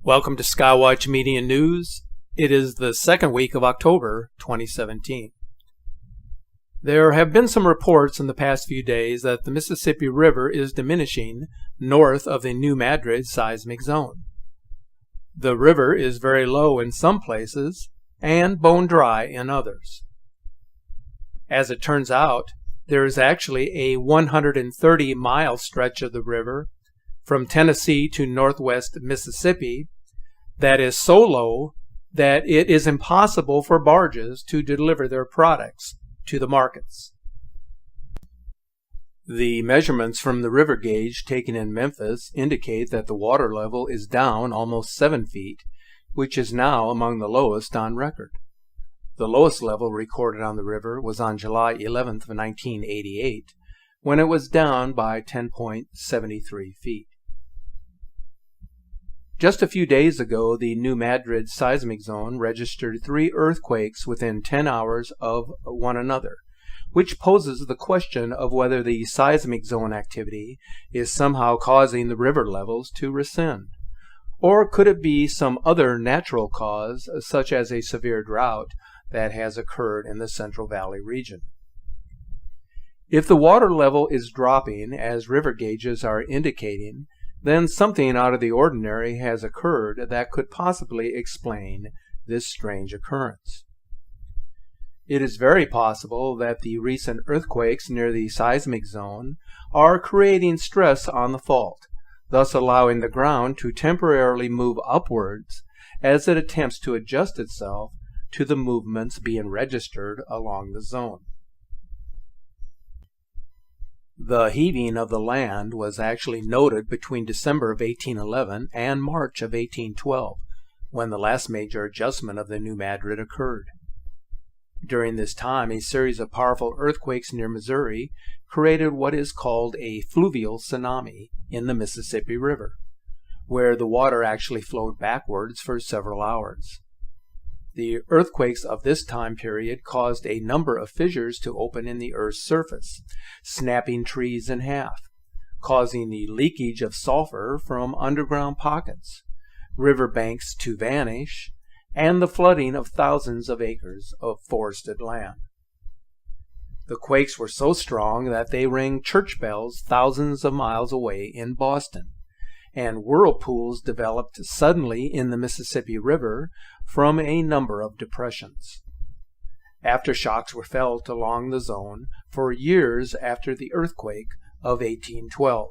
Welcome to Skywatch Media News. It is the second week of October 2017. There have been some reports in the past few days that the Mississippi River is diminishing north of the New Madrid Seismic Zone. The river is very low in some places and bone dry in others. As it turns out, there is actually a 130-mile stretch of the river from Tennessee to northwest Mississippi that is so low that it is impossible for barges to deliver their products to the markets. The measurements from the river gauge taken in Memphis indicate that the water level is down almost 7 feet, which is now among the lowest on record. The lowest level recorded on the river was on July 11th of 1988, when it was down by 10.73 feet. Just a few days ago, the New Madrid Seismic Zone registered 3 earthquakes within 10 hours of one another, which poses the question of whether the seismic zone activity is somehow causing the river levels to rescind. Or could it be some other natural cause, such as a severe drought, that has occurred in the Central Valley region? If the water level is dropping, as river gauges are indicating, then something out of the ordinary has occurred that could possibly explain this strange occurrence. It is very possible that the recent earthquakes near the seismic zone are creating stress on the fault, thus allowing the ground to temporarily move upwards as it attempts to adjust itself to the movements being registered along the zone. The heaving of the land was actually noted between December of 1811 and March of 1812, when the last major adjustment of the New Madrid occurred. During this time, a series of powerful earthquakes near Missouri created what is called a fluvial tsunami in the Mississippi River, where the water actually flowed backwards for several hours. The earthquakes of this time period caused a number of fissures to open in the Earth's surface, snapping trees in half, causing the leakage of sulfur from underground pockets, river banks to vanish, and the flooding of thousands of acres of forested land. The quakes were so strong that they rang church bells thousands of miles away in Boston, and whirlpools developed suddenly in the Mississippi River from a number of depressions. Aftershocks were felt along the zone for years after the earthquake of 1812.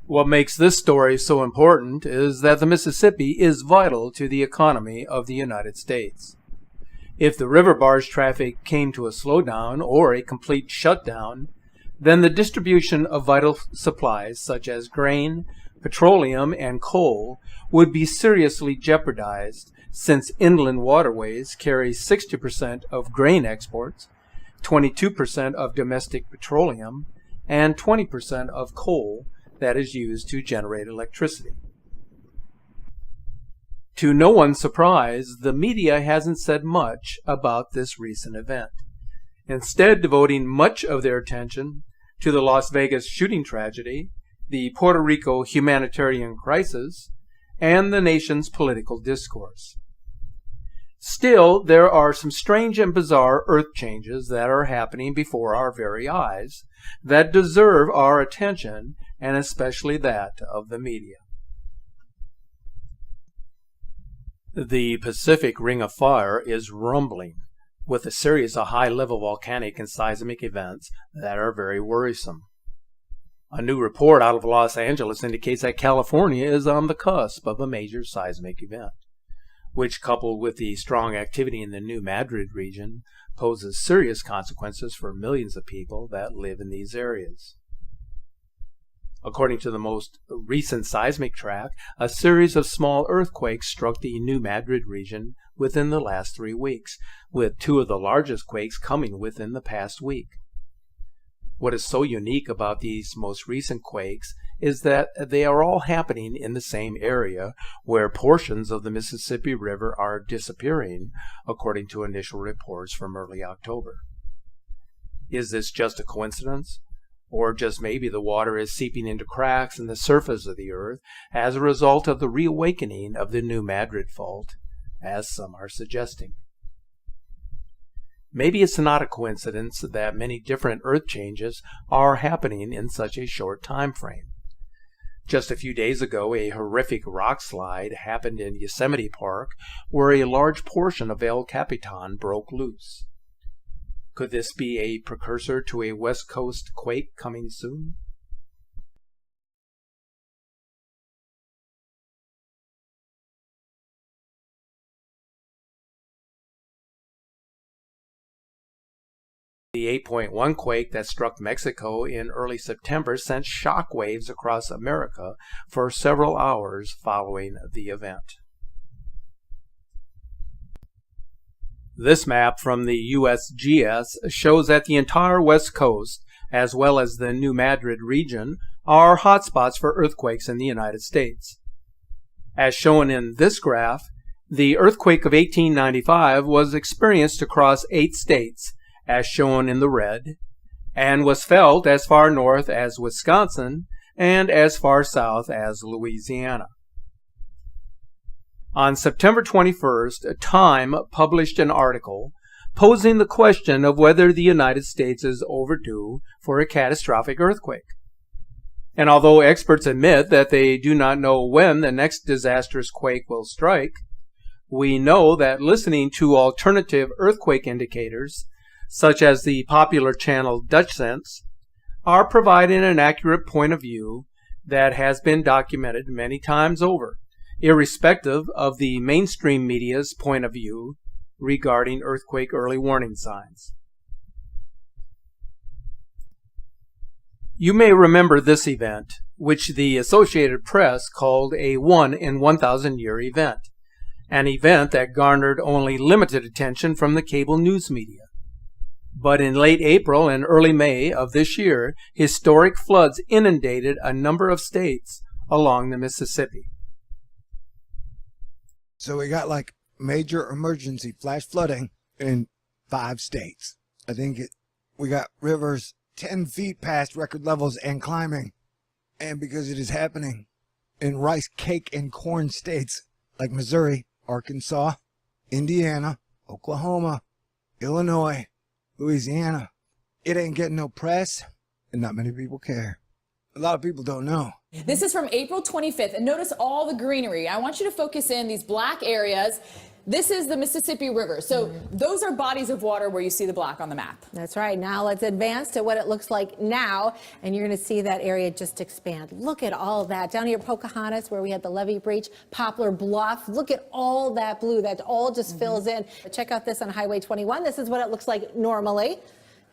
What makes this story so important is that the Mississippi is vital to the economy of the United States. If the river barge traffic came to a slowdown or a complete shutdown, then the distribution of vital supplies such as grain, petroleum, and coal would be seriously jeopardized, since inland waterways carry 60% of grain exports, 22% of domestic petroleum, and 20% of coal that is used to generate electricity. To no one's surprise, the media hasn't said much about this recent event, instead devoting much of their attention to the Las Vegas shooting tragedy, the Puerto Rico humanitarian crisis, and the nation's political discourse. Still, there are some strange and bizarre earth changes that are happening before our very eyes that deserve our attention, and especially that of the media. The Pacific Ring of Fire is rumbling, with a series of high-level volcanic and seismic events that are very worrisome. A new report out of Los Angeles indicates that California is on the cusp of a major seismic event, which, coupled with the strong activity in the New Madrid region, poses serious consequences for millions of people that live in these areas. According to the most recent seismic track, a series of small earthquakes struck the New Madrid region within the last 3 weeks, with 2 of the largest quakes coming within the past week. What is so unique about these most recent quakes is that they are all happening in the same area where portions of the Mississippi River are disappearing, according to initial reports from early October. Is this just a coincidence? Or just maybe the water is seeping into cracks in the surface of the Earth as a result of the reawakening of the New Madrid Fault, as some are suggesting. Maybe it's not a coincidence that many different Earth changes are happening in such a short time frame. Just a few days ago, a horrific rock slide happened in Yosemite Park where a large portion of El Capitan broke loose. Could this be a precursor to a West Coast quake coming soon? The 8.1 quake that struck Mexico in early September sent shock waves across America for several hours following the event. This map from the USGS shows that the entire West Coast, as well as the New Madrid region, are hotspots for earthquakes in the United States. As shown in this graph, the earthquake of 1895 was experienced across 8 states, as shown in the red, and was felt as far north as Wisconsin and as far south as Louisiana. On September 21st, Time published an article posing the question of whether the United States is overdue for a catastrophic earthquake. And although experts admit that they do not know when the next disastrous quake will strike, we know that listening to alternative earthquake indicators, such as the popular channel DutchSense, are providing an accurate point of view that has been documented many times over, irrespective of the mainstream media's point of view regarding earthquake early warning signs. You may remember this event, which the Associated Press called a 1-in-1,000-year event, an event that garnered only limited attention from the cable news media. But in late April and early May of this year, historic floods inundated a number of states along the Mississippi. So we got like major emergency flash flooding in 5 states. I think we got rivers 10 feet past record levels and climbing. And because it is happening in rice, cake, and corn states like Missouri, Arkansas, Indiana, Oklahoma, Illinois, Louisiana, it ain't getting no press, and not many people care. A lot of people don't know. This is from April 25th, and notice all the greenery. I want you to focus in these black areas. This is the Mississippi River. So those are bodies of water where you see the black on the map. That's right. Now let's advance to what it looks like now, and you're going to see that area just expand. Look at all of that. Down here at Pocahontas, where we had the levee breach, Poplar Bluff. Look at all that blue. That all just fills in. Check out this on Highway 21. This is what it looks like normally.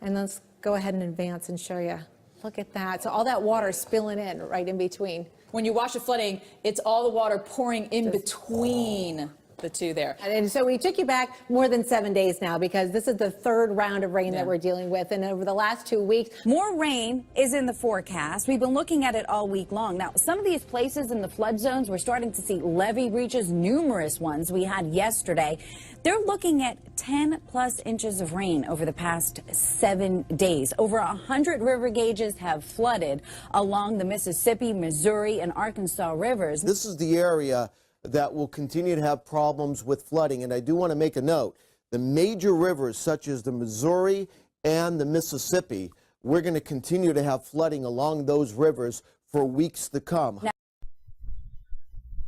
And let's go ahead and advance and show you. Look at that. So all that water spilling in right in between. When you watch the flooding, it's all the water pouring in between the two there. And so we took you back more than 7 days now, because this is the 3rd round of rain that we're dealing with. And over the last 2 weeks, more rain is in the forecast. We've been looking at it all week long. Now, some of these places in the flood zones, we're starting to see levee breaches, numerous ones we had yesterday. They're looking at 10+ inches of rain over the past 7 days. Over 100 river gauges have flooded along the Mississippi, Missouri, and Arkansas rivers. This is the area that will continue to have problems with flooding. And I do want to make a note. The major rivers such as the Missouri and the Mississippi, we're going to continue to have flooding along those rivers for weeks to come.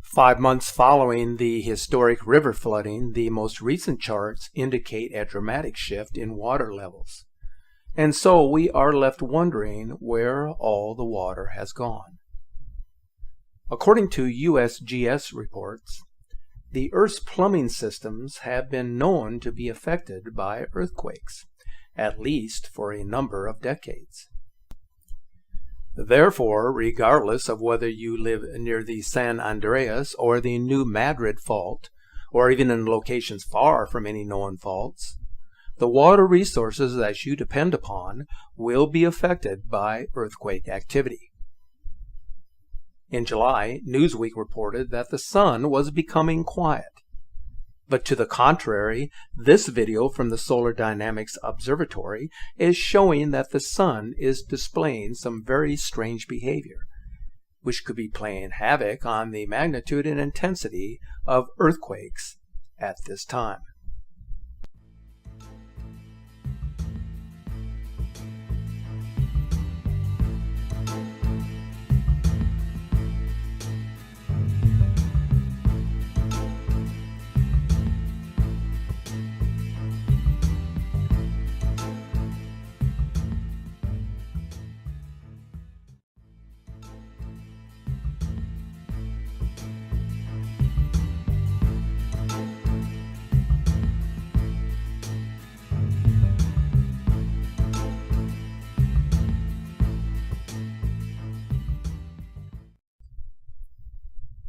5 months following the historic river flooding, the most recent charts indicate a dramatic shift in water levels. And so we are left wondering where all the water has gone. According to USGS reports, the Earth's plumbing systems have been known to be affected by earthquakes, at least for a number of decades. Therefore, regardless of whether you live near the San Andreas or the New Madrid Fault, or even in locations far from any known faults, the water resources that you depend upon will be affected by earthquake activity. In July, Newsweek reported that the sun was becoming quiet. But to the contrary, this video from the Solar Dynamics Observatory is showing that the sun is displaying some very strange behavior, which could be playing havoc on the magnitude and intensity of earthquakes at this time.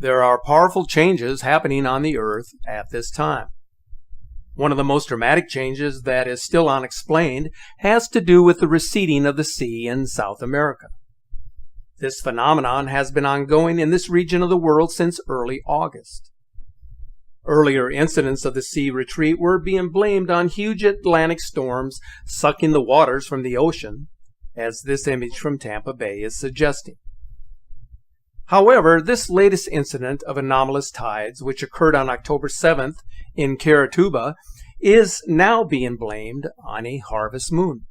There are powerful changes happening on the Earth at this time. One of the most dramatic changes that is still unexplained has to do with the receding of the sea in South America. This phenomenon has been ongoing in this region of the world since early August. Earlier incidents of the sea retreat were being blamed on huge Atlantic storms sucking the waters from the ocean, as this image from Tampa Bay is suggesting. However, this latest incident of anomalous tides, which occurred on October 7th in Carituba, is now being blamed on a harvest moon.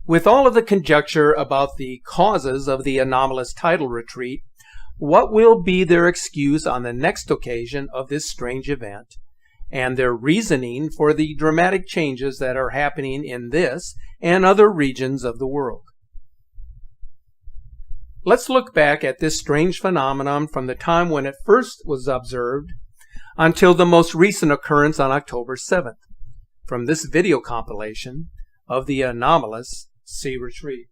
With all of the conjecture about the causes of the anomalous tidal retreat, what will be their excuse on the next occasion of this strange event, and their reasoning for the dramatic changes that are happening in this and other regions of the world? Let's look back at this strange phenomenon from the time when it first was observed until the most recent occurrence on October 7th, from this video compilation of the anomalous sea retreat.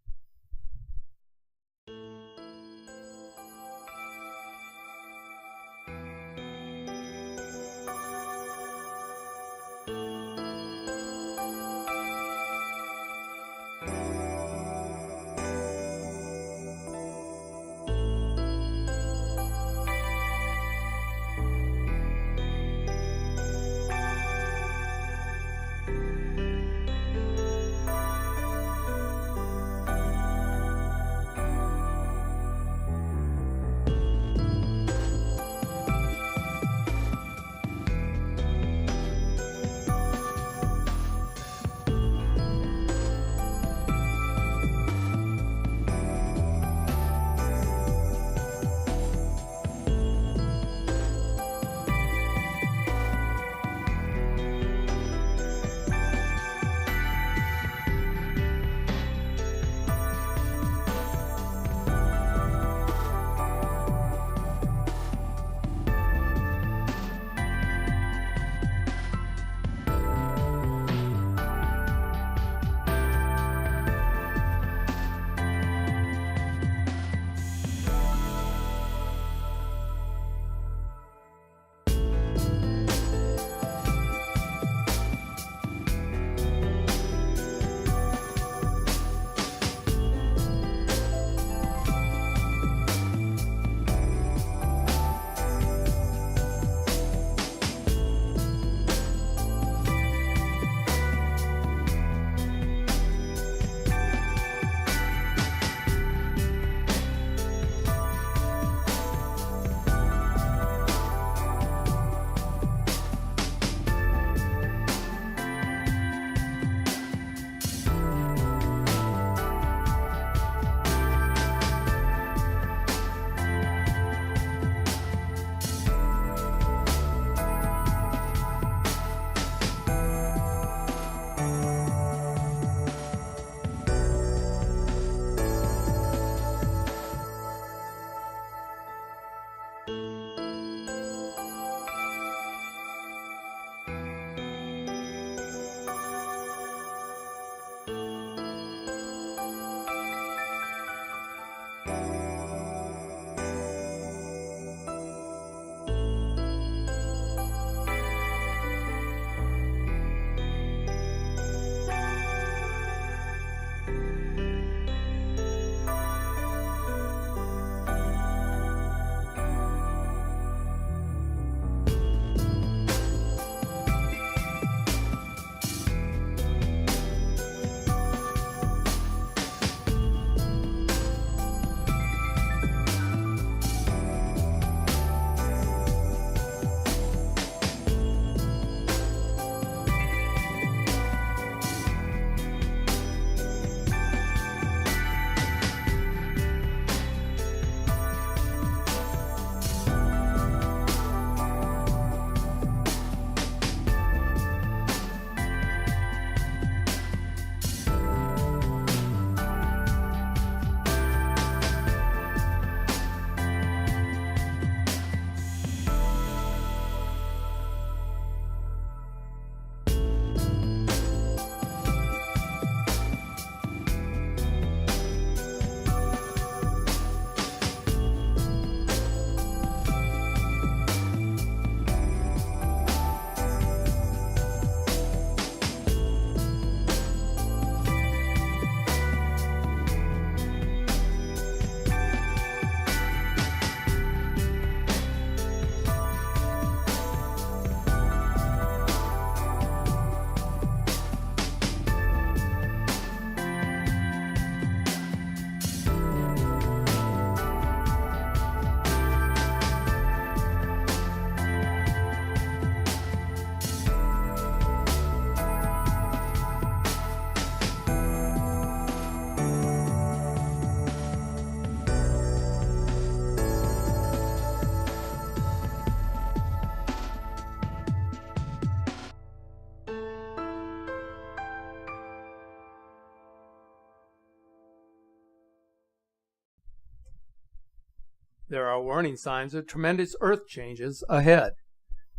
There are warning signs of tremendous earth changes ahead,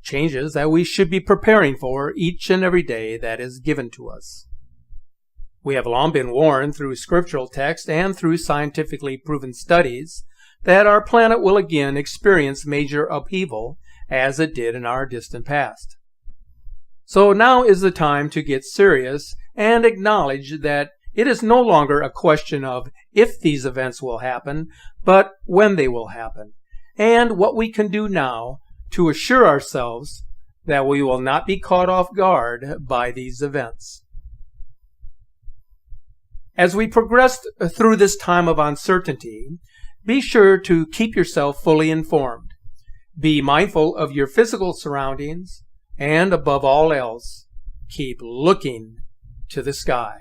changes that we should be preparing for each and every day that is given to us. We have long been warned through scriptural text and through scientifically proven studies that our planet will again experience major upheaval as it did in our distant past. So now is the time to get serious and acknowledge that it is no longer a question of if these events will happen, but when they will happen, and what we can do now to assure ourselves that we will not be caught off guard by these events. As we progress through this time of uncertainty, be sure to keep yourself fully informed. Be mindful of your physical surroundings, and above all else, keep looking to the sky.